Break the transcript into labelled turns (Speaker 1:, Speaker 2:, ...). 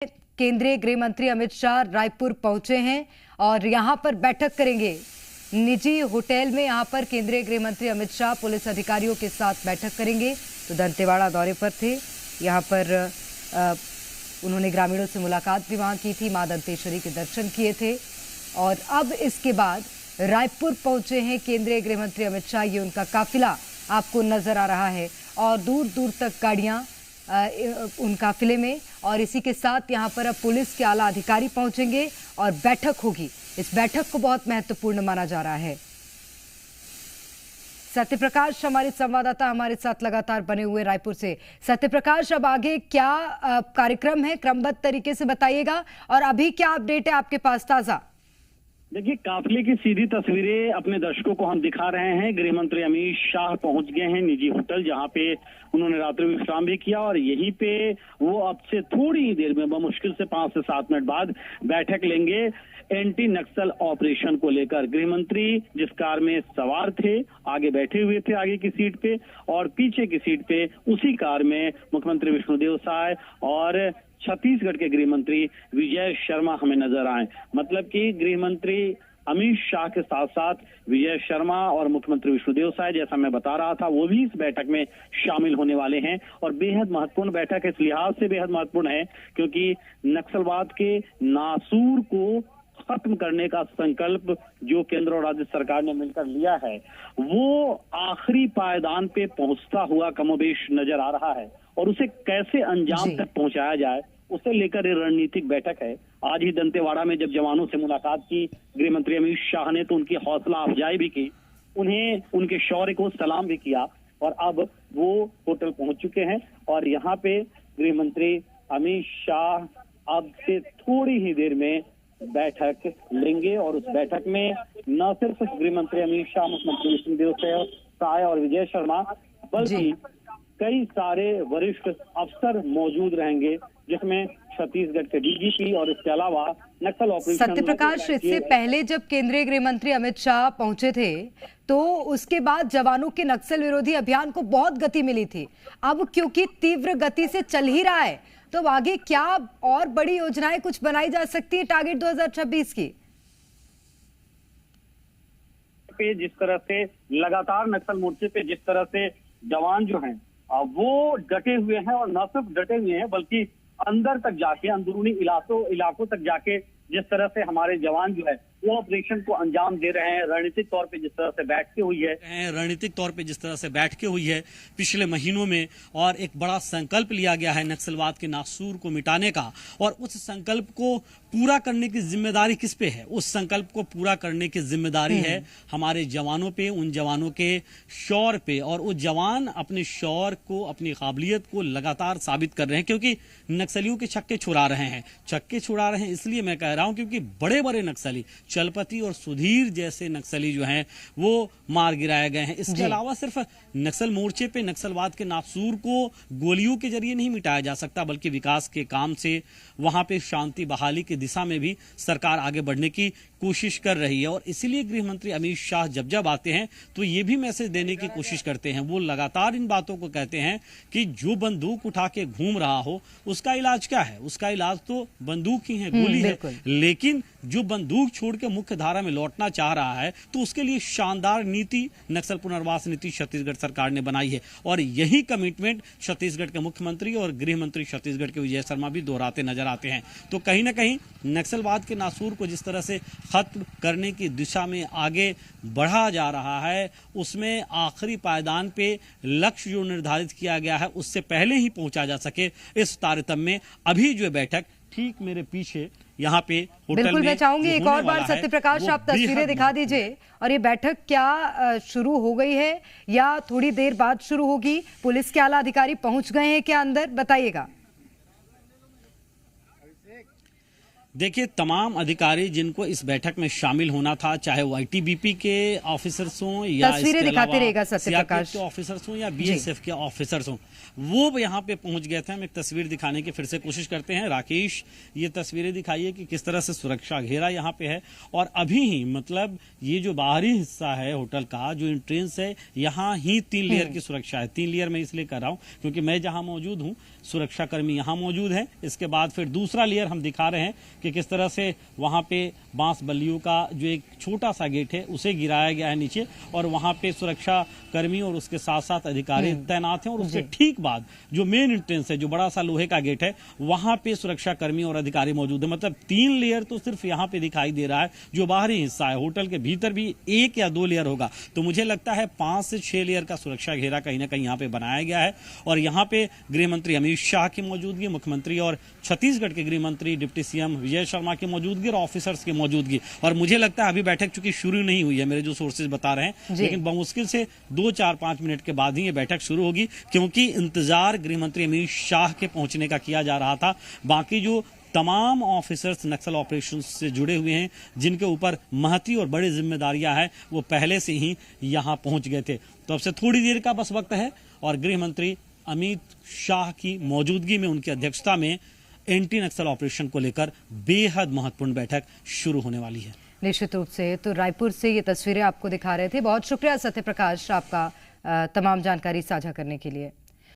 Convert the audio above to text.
Speaker 1: केंद्रीय गृह मंत्री अमित शाह रायपुर पहुंचे हैं और यहां पर बैठक करेंगे। निजी होटल में यहां पर केंद्रीय गृह मंत्री अमित शाह पुलिस अधिकारियों के साथ बैठक करेंगे। तो दंतेवाड़ा दौरे पर थे, यहां पर उन्होंने ग्रामीणों से मुलाकात भी वहां की थी, मां दंतेश्वरी के दर्शन किए थे और अब इसके बाद रायपुर पहुंचे हैं केंद्रीय गृह मंत्री अमित शाह। ये उनका काफिला आपको नजर आ रहा है और दूर दूर तक गाड़ियां उन काफिले में, और इसी के साथ यहां पर अब पुलिस के आला अधिकारी पहुंचेंगे और बैठक होगी। इस बैठक को बहुत महत्वपूर्ण माना जा रहा है। सत्यप्रकाश हमारे संवाददाता हमारे साथ लगातार बने हुए रायपुर से। सत्यप्रकाश, अब आगे क्या कार्यक्रम है, क्रमबद्ध तरीके से बताइएगा और अभी क्या अपडेट है आपके पास ताजा?
Speaker 2: देखिए, काफिले की सीधी तस्वीरें अपने दर्शकों को हम दिखा रहे हैं। गृह मंत्री अमित शाह पहुंच गए हैं निजी होटल, जहां पे उन्होंने रात्रि विश्राम भी किया और यहीं पे वो अब से थोड़ी ही देर में बमुश्किल से 5 से 7 मिनट बाद बैठक लेंगे एंटी नक्सल ऑपरेशन को लेकर। गृह मंत्री जिस कार में सवार थे, आगे बैठे हुए थे आगे की सीट पे, और पीछे की सीट पे उसी कार में मुख्यमंत्री विष्णुदेव साय और छत्तीसगढ़ के गृह मंत्री विजय शर्मा हमें नजर आए। मतलब कि गृह मंत्री अमित शाह के साथ साथ विजय शर्मा और मुख्यमंत्री विष्णुदेव साय, जैसा मैं बता रहा था, वो भी इस बैठक में शामिल होने वाले हैं। और बेहद महत्वपूर्ण बैठक है, इस लिहाज से बेहद महत्वपूर्ण है क्योंकि नक्सलवाद के नासूर को खत्म करने का संकल्प जो केंद्र और राज्य सरकार ने मिलकर लिया है, वो आखिरी पायदान पे पहुंचता हुआ कमोबेश नजर आ रहा है और उसे कैसे अंजाम तक पहुंचाया जाए, उसे लेकर ये रणनीतिक बैठक है। आज ही दंतेवाड़ा में जब जवानों से मुलाकात की गृह मंत्री अमित शाह ने, तो उनकी हौसला अफजाई भी की, उन्हें उनके शौर्य को सलाम भी किया और अब वो होटल पहुंच चुके हैं। और यहाँ पे गृह मंत्री अमित शाह अब से थोड़ी ही देर में बैठक लेंगे और उस बैठक में न सिर्फ गृह मंत्री अमित शाह, मुख्यमंत्री विष्णुदेव साय और विजय शर्मा, बल्कि कई सारे वरिष्ठ अफसर मौजूद रहेंगे, जिसमें छत्तीसगढ़ के डीजीपी और इसके अलावा नक्सल ऑपरेशन।
Speaker 1: सत्यप्रकाश, इससे पहले जब केंद्रीय गृह मंत्री अमित शाह पहुंचे थे तो उसके बाद जवानों के नक्सल विरोधी अभियान को बहुत गति मिली थी। अब क्योंकि तीव्र गति से चल ही रहा है, तो आगे क्या और बड़ी योजनाएं कुछ बनाई जा सकती है टारगेट 2026 की?
Speaker 2: जिस तरह से लगातार नक्सल मोर्चे पे जिस तरह से जवान जो हैं वो डटे हुए हैं, और न सिर्फ डटे हुए हैं बल्कि अंदर तक जाके, अंदरूनी इलाकों तक जाके जिस तरह से हमारे जवान जो है वो ऑपरेशन को अंजाम दे रहे हैं, रणनीतिक तौर पे जिस तरह से बैठ के हुई है पिछले महीनों में, और एक बड़ा संकल्प लिया गया है नक्सलवाद के नासूर को मिटाने का। और उस संकल्प को पूरा करने की जिम्मेदारी किस पे है? उस संकल्प को पूरा करने की जिम्मेदारी है हमारे जवानों पे, उन जवानों के शौर्य पे। और वो जवान अपने शौर्य को, अपनी काबिलियत को लगातार साबित कर रहे हैं, क्योंकि नक्सलियों के छक्के छुड़ा रहे हैं। इसलिए मैं कह रहा हूं क्योंकि बड़े बड़े नक्सली, चलपति और सुधीर जैसे नक्सली जो हैं वो मार गिराए गए हैं। इसके अलावा सिर्फ नक्सल मोर्चे पे नक्सलवाद के नासूर को गोलियों के जरिए नहीं मिटाया जा सकता, बल्कि विकास के काम से वहां पे शांति बहाली की दिशा में भी सरकार आगे बढ़ने की कोशिश कर रही है। और इसीलिए गृह मंत्री अमित शाह जब आते हैं तो ये भी मैसेज देने की कोशिश करते हैं। वो लगातार इन बातों को कहते हैं कि जो बंदूक उठा के घूम रहा हो उसका इलाज क्या है? उसका इलाज तो बंदूक ही है, गोली है। लेकिन जो बंदूक छोड़ के मुख्य धारा में लौटना चाह रहा है तो उसके लिए शानदार नीति, नक्सल पुनर्वास नीति छत्तीसगढ़ सरकार ने बनाई है। और यही कमिटमेंट छत्तीसगढ़ के मुख्यमंत्री और गृह मंत्री छत्तीसगढ़ के विजय शर्मा भी दोहराते नजर आते हैं। तो कहीं ना कहीं नक्सलवाद के नासूर को जिस तरह से खत्म करने की दिशा में आगे बढ़ा जा रहा है, उसमें आखिरी पायदान पे लक्ष्य जो निर्धारित किया गया है उससे पहले ही पहुंचा जा सके, इस तारतम्य में अभी जो बैठक ठीक मेरे पीछे यहाँ पे होटल
Speaker 1: बिल्कुल मैं चाहूंगी एक और बार सत्यप्रकाश आप तस्वीरें दिखा दीजिए। और ये बैठक क्या शुरू हो गई है या थोड़ी देर बाद शुरू होगी? पुलिस के आला अधिकारी पहुंच गए हैं क्या अंदर, बताइएगा।
Speaker 3: देखिए, तमाम अधिकारी जिनको इस बैठक में शामिल होना था, चाहे वो आईटीबीपी के ऑफिसर्स हों या
Speaker 1: तस्वीरें दिखाते रहेगा
Speaker 3: सीआरपीएफ के ऑफिसर्स हों या बीएसएफ के ऑफिसर्स हों, वो यहाँ पे पहुंच गए थे। हम एक तस्वीर दिखाने की फिर से कोशिश करते हैं। राकेश, ये तस्वीरें दिखाइए कि किस तरह से सुरक्षा घेरा यहाँ पे है। और अभी ही मतलब ये जो बाहरी हिस्सा है होटल का, जो एंट्रेंस है, यहाँ ही 3 लेयर की सुरक्षा है। 3 लेयर मैं इसलिए कर रहा हूँ क्योंकि मैं जहाँ मौजूद हूँ, सुरक्षाकर्मी यहाँ मौजूद है। इसके बाद फिर दूसरा लेयर हम दिखा रहे हैं कि किस तरह से वहां पे बांस बल्लियों का जो एक छोटा सा गेट है उसे गिराया गया है नीचे, और वहां पे सुरक्षा कर्मी और उसके साथ साथ अधिकारी तैनात हैं। और उसके ठीक बाद जो मेन एंट्रेंस है, जो बड़ा सा लोहे का गेट है, वहां पे सुरक्षा कर्मी और अधिकारी मौजूद है। मतलब 3 लेयर तो सिर्फ यहाँ पे दिखाई दे रहा है। जो बाहरी हिस्सा है, होटल के भीतर भी 1 या 2 लेयर होगा। तो मुझे लगता है 5 से 6 लेयर का सुरक्षा घेरा कहीं ना कहीं यहाँ पे बनाया गया है। और यहाँ पे गृह मंत्री अमित शाह की मौजूदगी, मुख्यमंत्री और छत्तीसगढ़ के गृह मंत्री डिप्टी सीएम विजय शर्मा की मौजूदगी और ऑफिसर्स की मौजूदगी। और मुझे लगता है अभी बैठक चूंकि शुरू नहीं हुई है, मेरे जो सोर्सेज बता रहे हैं, लेकिन मुश्किल से 2, 4, 5 मिनट के बाद ही ये बैठक शुरू होगी, क्योंकि इंतजार गृह मंत्री अमित शाह के पहुंचने का किया जा रहा था। बाकी जो तमाम ऑफिसर्स नक्सल ऑपरेशन से जुड़े हुए हैं, जिनके ऊपर महती और बड़ी जिम्मेदारियां हैं, वो पहले से ही यहां पहुंच गए थे। तो अब से थोड़ी देर का बस वक्त है और गृह मंत्री अमित शाह की मौजूदगी में, उनकी अध्यक्षता में एंटी नक्सल ऑपरेशन को लेकर बेहद महत्वपूर्ण बैठक शुरू होने वाली है।
Speaker 1: निश्चित रूप से। तो रायपुर से ये तस्वीरें आपको दिखा रहे थे। बहुत शुक्रिया सत्य प्रकाश, आपका तमाम जानकारी साझा करने के लिए।